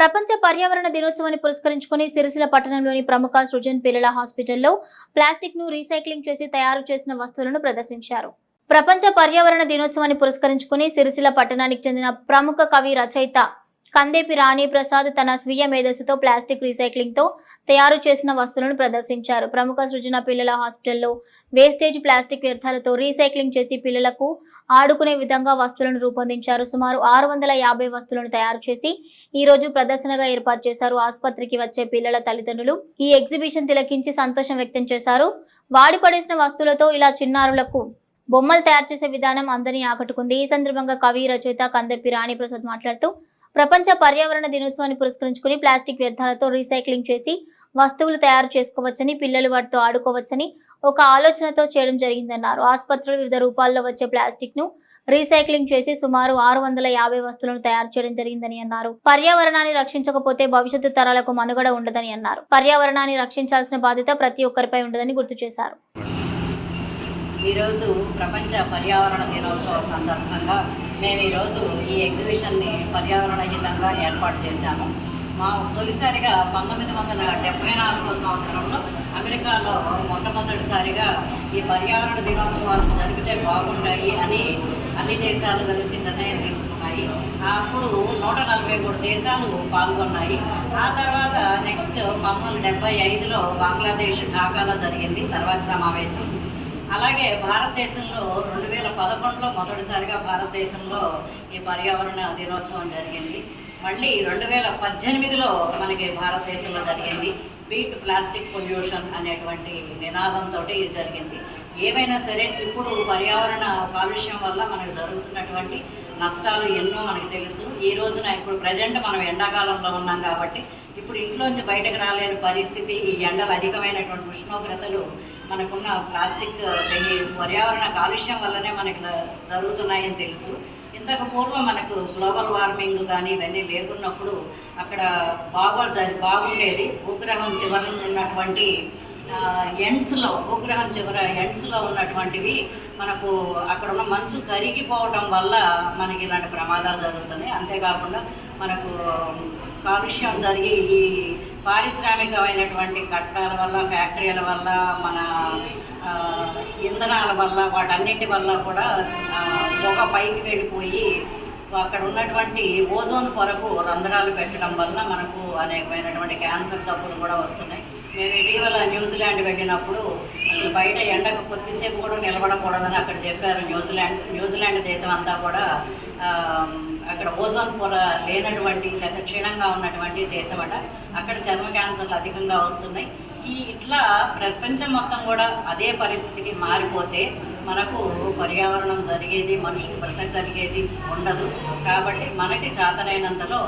ప్రపంచ పర్యావరణ దినోత్సవాన్ని పురస్కరించుకుని సిరిసిల్ల పట్టణంలోని ప్రముఖ సృజన్ పిల్లల హాస్పిటల్లో ప్లాస్టిక్ ను రీసైక్లింగ్ చేసి తయారు చేసిన వస్తువులను ప్రదర్శించారు. ప్రపంచ పర్యావరణ దినోత్సవాన్ని పురస్కరించుకుని సిరిసిల్ల పట్టణానికి చెందిన ప్రముఖ కవి రచయిత కందేపి రాణి ప్రసాద్ తన స్వీయ మేధస్సుతో ప్లాస్టిక్ రీసైక్లింగ్ తో తయారు చేసిన వస్తువులను ప్రదర్శించారు. ప్రముఖ సృజన పిల్లల హాస్పిటల్లో వేస్టేజ్ ప్లాస్టిక్ వ్యర్థాలతో రీసైక్లింగ్ చేసి పిల్లలకు ఆడుకునే విధంగా వస్తువులను రూపొందించారు. సుమారు 650 వస్తువులను తయారు చేసి ఈ రోజు ప్రదర్శనగా ఏర్పాటు చేశారు. ఆసుపత్రికి వచ్చే పిల్లల తల్లిదండ్రులు ఈ ఎగ్జిబిషన్ తిలకించి సంతోషం వ్యక్తం చేశారు. వాడి పడేసిన వస్తువులతో ఇలా చిన్నారులకు బొమ్మలు తయారు చేసే విధానం అందరినీ ఆకట్టుకుంది. ఈ సందర్భంగా కవి రచయిత కందేపి రాణి ప్రసాద్ మాట్లాడుతూ ప్రపంచ పర్యావరణ దినోత్సవాన్ని పురస్కరించుకుని ప్లాస్టిక్ వ్యర్థాలతో రీసైక్లింగ్ చేసి వస్తువులు తయారు చేసుకోవచ్చని, పిల్లలు వాటితో ఆడుకోవచ్చని ఒక ఆలోచనతో చేయడం జరిగిందన్నారు. ఆసుపత్రులు వివిధ రూపాల్లో వచ్చే ప్లాస్టిక్ ను రీసైక్లింగ్ చేసి సుమారు 650 వస్తువులను తయారు చేయడం జరిగిందని అన్నారు. పర్యావరణాన్ని రక్షించకపోతే భవిష్యత్తు తరాలకు మనుగడ ఉండదని అన్నారు. పర్యావరణాన్ని రక్షించాల్సిన బాధ్యత ప్రతి ఒక్కరిపై ఉండదని గుర్తు చేశారు. ఈరోజు ప్రపంచ పర్యావరణ దినోత్సవ సందర్భంగా మేము ఈరోజు ఈ ఎగ్జిబిషన్ని పర్యావరణ హితంగా ఏర్పాటు చేశాము. మా తొలిసారిగా 1974 సంవత్సరంలో అమెరికాలో మొట్టమొదటిసారిగా ఈ పర్యావరణ దినోత్సవాలు జరిగితే బాగుంటాయి అని అన్ని దేశాలు కలిసి నిర్ణయం తీసుకున్నాయి. అప్పుడు 143 దేశాలు పాల్గొన్నాయి. ఆ తర్వాత నెక్స్ట్ 1975లో బంగ్లాదేశ్ ఢాకాలో జరిగింది తర్వాత సమావేశం. అలాగే భారతదేశంలో 2011లో మొదటిసారిగా భారతదేశంలో ఈ పర్యావరణ దినోత్సవం జరిగింది. మళ్ళీ 2018లో మనకి భారతదేశంలో జరిగింది. బీట్ ప్లాస్టిక్ పొల్యూషన్ అనేటువంటి నినాదంతో ఇది జరిగింది. ఏమైనా సరే ఇప్పుడు పర్యావరణ కాలుష్యం వల్ల మనకు జరుగుతున్నటువంటి నష్టాలు ఎన్నో మనకు తెలుసు. ఈ రోజున ఇప్పుడు ప్రజెంట్ మనం ఎండాకాలంలో ఉన్నాం కాబట్టి ఇప్పుడు ఇంట్లోంచి బయటకు రాలేని పరిస్థితి, ఈ ఎండలు అధికమైనటువంటి ఉష్ణోగ్రతలు మనకున్న ప్లాస్టిక్ పర్యావరణ కాలుష్యం వల్లనే మనకు జరుగుతున్నాయని తెలుసు. ఇంతకు పూర్వం మనకు గ్లోబల్ వార్మింగ్ కానీ ఇవన్నీ లేకున్నప్పుడు అక్కడ బాగుండేది. భూగ్రహం చివరన ఉన్నటువంటి భూగ్రహం ఎండ్స్లో ఉన్నటువంటివి మనకు అక్కడ ఉన్న మంచు కరిగిపోవడం వల్ల మనకి ఇలాంటి ప్రమాదాలు జరుగుతున్నాయి. అంతేకాకుండా మనకు కాలుష్యం జరిగి ఈ పారిశ్రామికమైనటువంటి కట్టడాల వల్ల, ఫ్యాక్టరీల వల్ల, మన ఇంధనాల వల్ల, వాటన్నిటి వల్ల కూడా పొగ పైకి వెళ్ళిపోయి అక్కడ ఉన్నటువంటి ఓజోన్ పొరకు రంధ్రాలు పెట్టడం వల్ల మనకు అనేకమైనటువంటి క్యాన్సర్ జబ్బులు కూడా వస్తున్నాయి. మేము ఇటీవల న్యూజిలాండ్ వెళ్ళినప్పుడు అసలు బయట ఎండకు కొద్దిసేపు కూడా నిలబడకూడదని అక్కడ చెప్పారు. న్యూజిలాండ్ దేశం అంతా కూడా అక్కడ ఓజోన్ పొర లేనటువంటి లేదా క్షీణంగా ఉన్నటువంటి దేశం అట. అక్కడ చర్మ క్యాన్సర్లు అధికంగా వస్తున్నాయి. ఇట్లా ప్రపంచం మొత్తం కూడా అదే పరిస్థితికి మారిపోతే మనకు పర్యావరణం జరిగేది, మనుషులు బ్రతకగలిగేది ఉండదు. కాబట్టి మనకి చేతనైనంతలో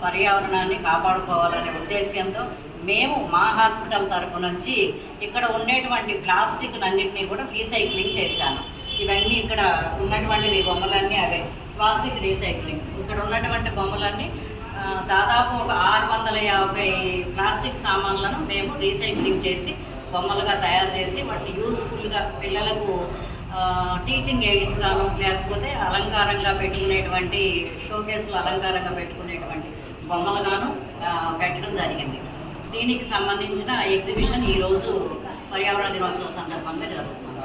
పర్యావరణాన్ని కాపాడుకోవాలనే ఉద్దేశ్యంతో మేము మా హాస్పిటల్ తరపు నుంచి ఇక్కడ ఉండేటువంటి ప్లాస్టిక్ అన్నింటినీ కూడా రీసైక్లింగ్ చేశాను. ఇవన్నీ ఇక్కడ ఉన్నటువంటి బొమ్మలన్నీ అవే ప్లాస్టిక్ రీసైక్లింగ్. ఇక్కడ ఉన్నటువంటి బొమ్మలన్నీ దాదాపు ఒక 650 ప్లాస్టిక్ సామాన్లను మేము రీసైక్లింగ్ చేసి బొమ్మలుగా తయారు చేసి వాటిని యూస్ఫుల్గా పిల్లలకు టీచింగ్ ఎయిడ్స్ గాను, లేకపోతే అలంకారంగా పెట్టుకునేటువంటి షోకేస్లో అలంకారంగా పెట్టుకునేటువంటి బొమ్మలుగాను పెట్టడం జరిగింది. దీనికి సంబంధించిన ఎగ్జిబిషన్ ఈరోజు పర్యావరణ దినోత్సవం సందర్భంగా జరుగుతుంది.